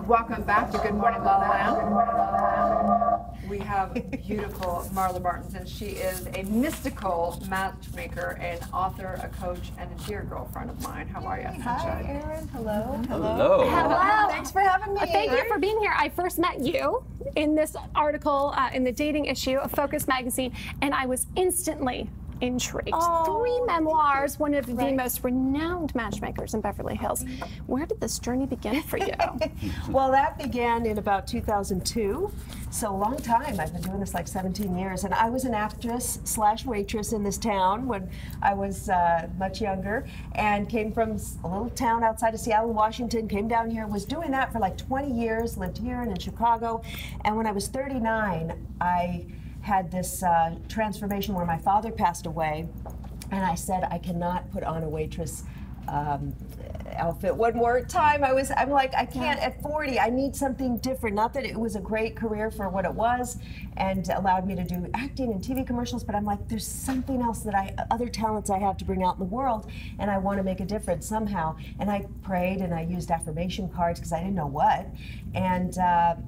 Welcome back to Good Morning LaLa. We have beautiful Marla Martenson. She is a mystical matchmaker, an author, a coach, and a dear girlfriend of mine. How are you? Hi, Erin. Hello. Hello. Hello. Thanks for having me. Thank you for being here. I first met you in this article in the dating issue of Focus magazine, and I was instantly intrigued. Oh, 3 memoirs, one of the most renowned matchmakers in Beverly Hills. Where did this journey begin for you? Well, that began in about 2002. So a long time. I've been doing this like 17 years. And I was an actress / waitress in this town when I was much younger, and came from a little town outside of Seattle, Washington, came down here, was doing that for like 20 years, lived here and in Chicago. And when I was 39, I had this transformation where my father passed away, and I said, I cannot put on a waitress outfit one more time. I'm like, I can't at 40. I need something different. Not that it was a great career for what it was and allowed me to do acting and TV commercials, but I'm like, there's something else that other talents I have to bring out in the world, and I want to make a difference somehow. And I prayed and I used affirmation cards because I didn't know what. And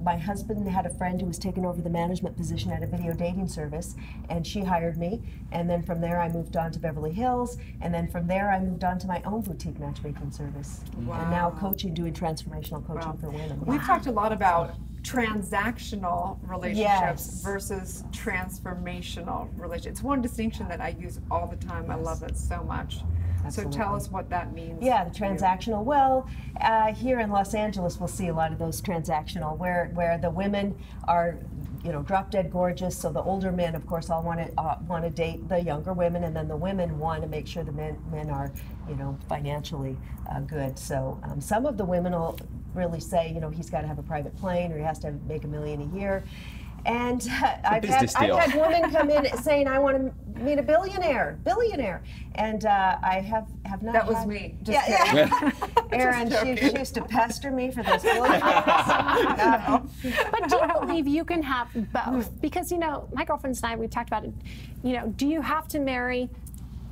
my husband had a friend who was taking over the management position at a video dating service, and she hired me. And then from there I moved on to Beverly Hills, and then from there I moved on to my own boutique matchmaking service. Wow. And now coaching, doing transformational coaching for women. We've talked a lot about transactional relationships versus transformational relationships. It's one distinction that I use all the time. I love it so much. Absolutely. So tell us what that means. Yeah, the transactional. Well, here in Los Angeles, we'll see a lot of those transactional, where the women are, drop dead gorgeous. So the older men, of course, all want to date the younger women, and then the women want to make sure the men are, financially good. So some of the women will really say, he's got to have a private plane, or he has to make $1 million a year. And I've had women come in saying, I want to meet a billionaire, and I have not. That was me. Just kidding. Erin, she used to pester me for those billionaires. But do you believe you can have both? Because, my girlfriends and I, we've talked about it, do you have to marry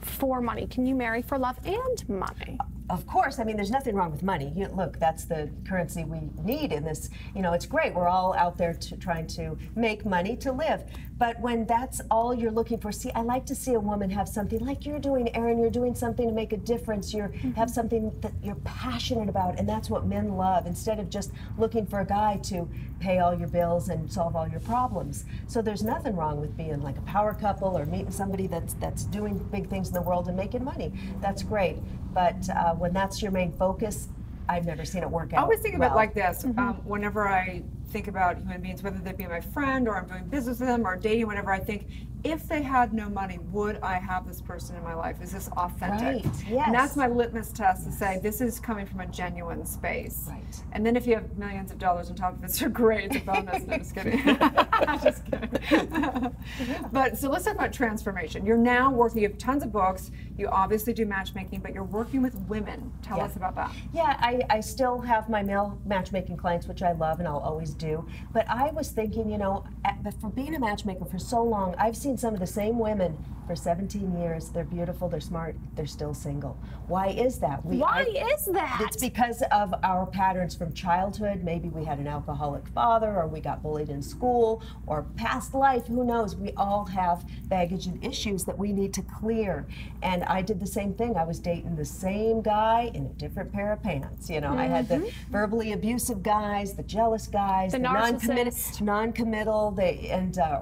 for money? Can you marry for love and money? Of course. I mean, there's nothing wrong with money. Look, that's the currency we need in this. It's great. We're all out there trying to make money to live. But when that's all you're looking for, I like to see a woman have something like you're doing, Erin. You're doing something to make a difference. You have something that you're passionate about, and that's what men love, instead of just looking for a guy to pay all your bills and solve all your problems. So there's nothing wrong with being like a power couple or meeting somebody that's doing big things in the world and making money. That's great. But when that's your main focus, I've never seen it work out. I always think about it like this. Whenever I think about human beings, whether they be my friend or I'm doing business with them or dating, whenever I think, if they had no money, would I have this person in my life? Is this authentic? Right. Yes. And that's my litmus test to say, this is coming from a genuine space. Right. And then if you have millions of dollars on top of it, so great, it's a bonus. No, just kidding. Just kidding. But so let's talk about transformation. You're now working, you have tons of books, you obviously do matchmaking, but you're working with women. Tell us about that. Yeah, I still have my male matchmaking clients, which I love and I'll always do. But I was thinking, for being a matchmaker for so long, I've seen some of the same women for 17 years. They're beautiful, they're smart, they're still single. Why is that? Why is that? It's because of our patterns from childhood. Maybe we had an alcoholic father, or we got bullied in school, or past life, who knows? We all have baggage and issues that we need to clear. And I did the same thing. I was dating the same guy in a different pair of pants. I had the verbally abusive guys, the jealous guys, the non-committal,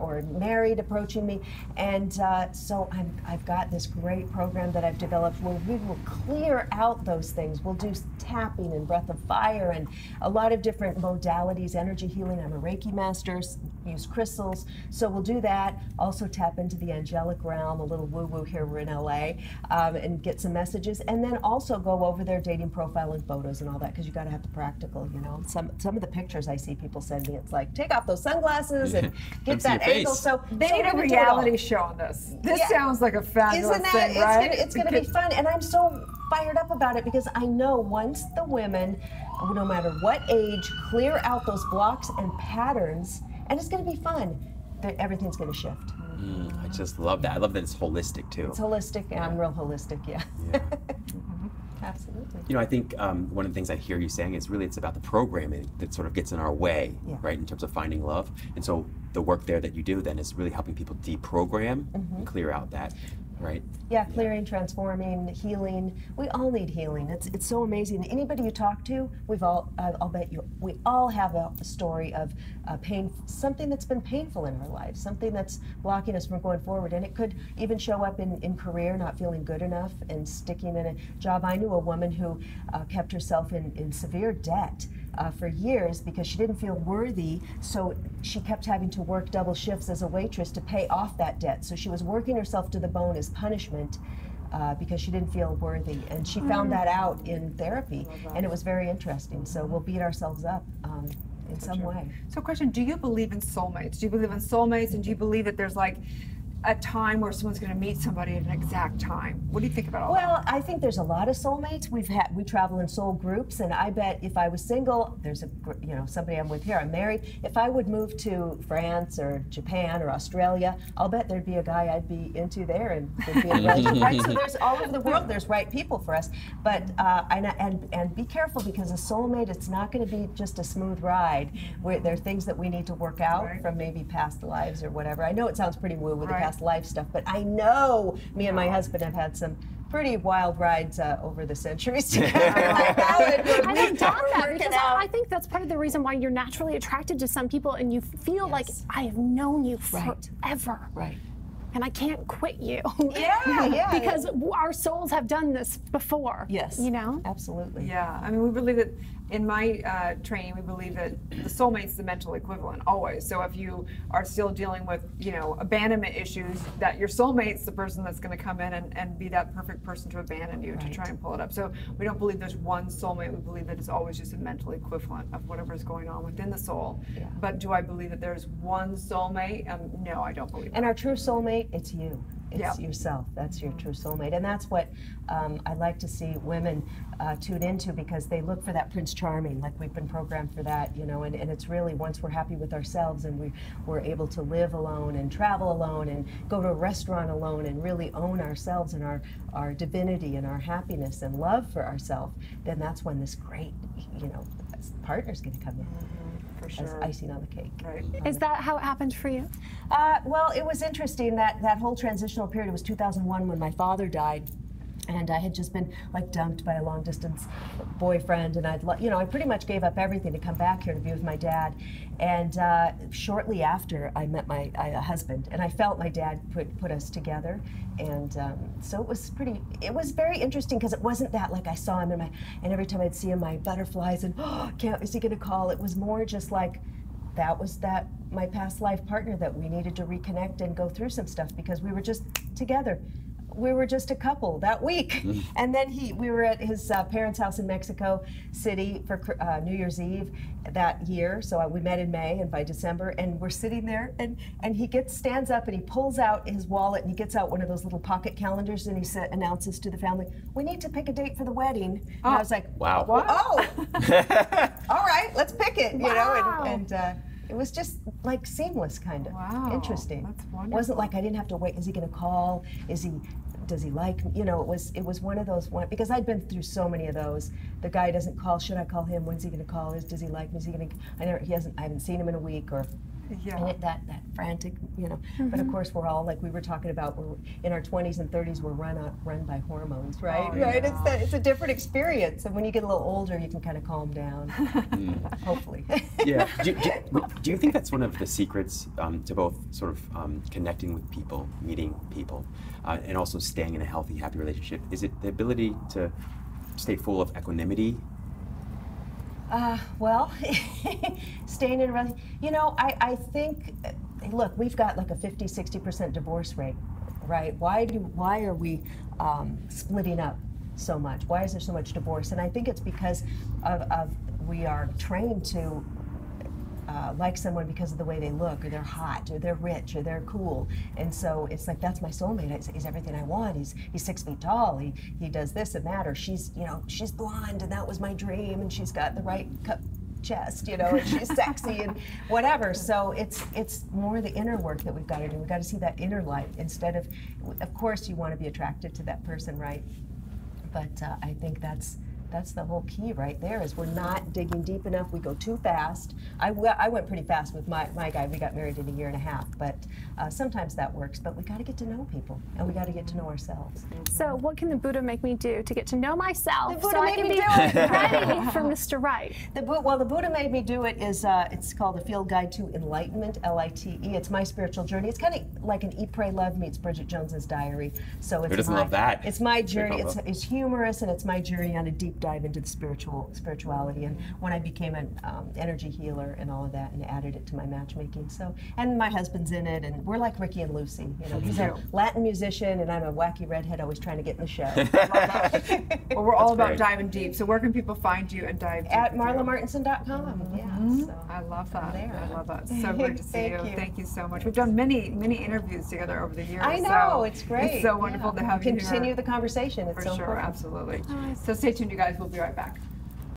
or married approaching me. And so I've got this great program that I've developed where we will clear out those things. We'll do tapping and breath of fire and a lot of different modalities, energy healing. I'm a Reiki master, use crystals. So we'll do that. Also tap into the angelic realm, a little woo-woo here, we're in LA, and get some messages. And then also go over their dating profile and photos and all that, because you got to have the practical, Some of the pictures I see people send me, it's like, take off those sunglasses and get that angle. So they need a reality show on this. This sounds like a fabulous thing, right? It's going to be fun, and I'm so fired up about it because I know once the women, no matter what age, clear out those blocks and patterns, and it's going to be fun, everything's going to shift. I just love that. I love that it's holistic too. It's holistic, and I'm real holistic, yeah. Absolutely. You know, I think one of the things I hear you saying is really it's about the programming that sort of gets in our way, right, in terms of finding love. And so the work there that you do then is really helping people deprogram and clear out that, right? Yeah, clearing, transforming, healing. We all need healing. It's so amazing. Anybody you talk to, I'll bet you, we all have a story of pain, something that's been painful in our lives, something that's blocking us from going forward. And it could even show up in career, not feeling good enough and sticking in a job. I knew a woman who kept herself in severe debt for years because she didn't feel worthy, so she kept having to work double shifts as a waitress to pay off that debt. So she was working herself to the bone as punishment because she didn't feel worthy. And she found that out in therapy, and it was very interesting. So we'll beat ourselves up in some way. So question, do you believe in soulmates? Do you believe in soulmates, and do you believe that there's like a time where someone's going to meet somebody at an exact time? What do you think about all that? Well, I think there's a lot of soulmates. We travel in soul groups, and I bet if I was single, there's somebody I'm with here, I'm married. If I would move to France or Japan or Australia, I'll bet there'd be a guy I'd be into there, and there'd be a relationship, right? So there's all over the world, there's right people for us. But and be careful, because a soulmate, it's not going to be just a smooth ride. There are things that we need to work out from maybe past lives or whatever. I know it sounds pretty woo with the past life stuff, but I know me and my husband have had some pretty wild rides over the centuries together. And I've done that because I think that's part of the reason why you're naturally attracted to some people, and you feel like, I have known you forever. Right. And I can't quit you. Yeah. Because our souls have done this before. Yes. You know? Absolutely. Yeah, I mean, we believe that in my training, we believe that the soulmate's the mental equivalent always. So if you are still dealing with, abandonment issues, that your soulmate's the person that's going to come in and be that perfect person to abandon you, to try and pull it up. So we don't believe there's one soulmate. We believe that it's always just a mental equivalent of whatever's going on within the soul. Yeah. But do I believe that there's one soulmate? No, I don't believe that. And our true soulmate, it's you. It's yourself. That's your true soulmate. And that's what I like to see women tune into, because they look for that Prince Charming, like we've been programmed for that, and it's really, once we're happy with ourselves and we're able to live alone and travel alone and go to a restaurant alone and really own ourselves and our divinity and our happiness and love for ourselves, then that's when this great, partner's going to come in. For sure. As icing on the cake. Right. Is that how it happened for you? Well, it was interesting, that whole transitional period. It was 2001 when my father died, and I had just been dumped by a long distance boyfriend, and I pretty much gave up everything to come back here to be with my dad. And shortly after, I met my husband, and I felt my dad put us together. And so it was very interesting, because it wasn't that I saw him and every time I'd see him, my butterflies and is he gonna call? It was more just my past life partner that we needed to reconnect and go through some stuff, because we were just together. We were just a couple that week. And then we were at his parents' house in Mexico City for New Year's Eve that year. So we met in May, and by December, and we're sitting there, and he stands up and he pulls out his wallet, and he gets out one of those little pocket calendars, and he announces to the family, "We need to pick a date for the wedding." And I was like, wow. Oh, all right, let's pick it, and it was just seamless, kind of. Wow. Interesting. That's wonderful. It wasn't I didn't have to wait. Is he going to call? Does he like me? It was one of those, because I'd been through so many of those. The guy doesn't call. Should I call him? When's he going to call? Does he like me? Is he going to? I haven't seen him in a week, or. Yeah. And that frantic, But of course, we're all, like we were talking about, we're in our 20s and 30s, we're run by hormones, right? Oh, right. yeah. It's a different experience, and when you get a little older, you can kind of calm down. Hopefully. Yeah. Do you think that's one of the secrets to both sort of connecting with people, meeting people, and also staying in a healthy, happy relationship? Is it the ability to stay full of equanimity? Well, staying in a relationship, I think, look, we've got a 50-60% divorce rate, right? Why are we splitting up so much? Why is there so much divorce? And I think it's because of we are trained to like someone because of the way they look, or they're hot, or they're rich, or they're cool, and so it's that's my soulmate. He's everything I want. He's 6 feet tall. He does this and that, or she's blonde, and that was my dream, and she's got the right cup chest, and she's sexy and whatever. So it's more the inner work that we've got to do. We've got to see that inner light, instead of course you want to be attracted to that person, right? But I think that's the whole key right there, is we're not digging deep enough. We go too fast. I went pretty fast with my guy. We got married in 1.5 years, but sometimes that works. But we got to get to know people, and we got to get to know ourselves. So what can the Buddha make me do to get to know myself The Buddha so I made can me be do it. ready for Mr. Right? The Buddha made me do it is, it's called A Field Guide to Enlightenment, Lite. It's my spiritual journey. It's kind of like an Eat, Pray, Love meets Bridget Jones's Diary. So it's Who doesn't love that? It's my journey. It's humorous, and it's my journey on a deep dive into the spirituality. And when I became an energy healer and all of that, and added it to my matchmaking. So, and my husband's in it, and we're like Ricky and Lucy. You know, he's a Latin musician, and I'm a wacky redhead always trying to get in the show. Well, we're all about great. diving deep. So where can people find you and dive deep? At with you? marlamartenson.com. Yeah. So. I love that. There. I love that. So great to see Thank you. you. Thank you so much. We've done many interviews together over the years. I know, so it's great. It's so wonderful to have you here. Continue the conversation. It's For so sure, important. absolutely. So stay tuned, you guys. We'll be right back.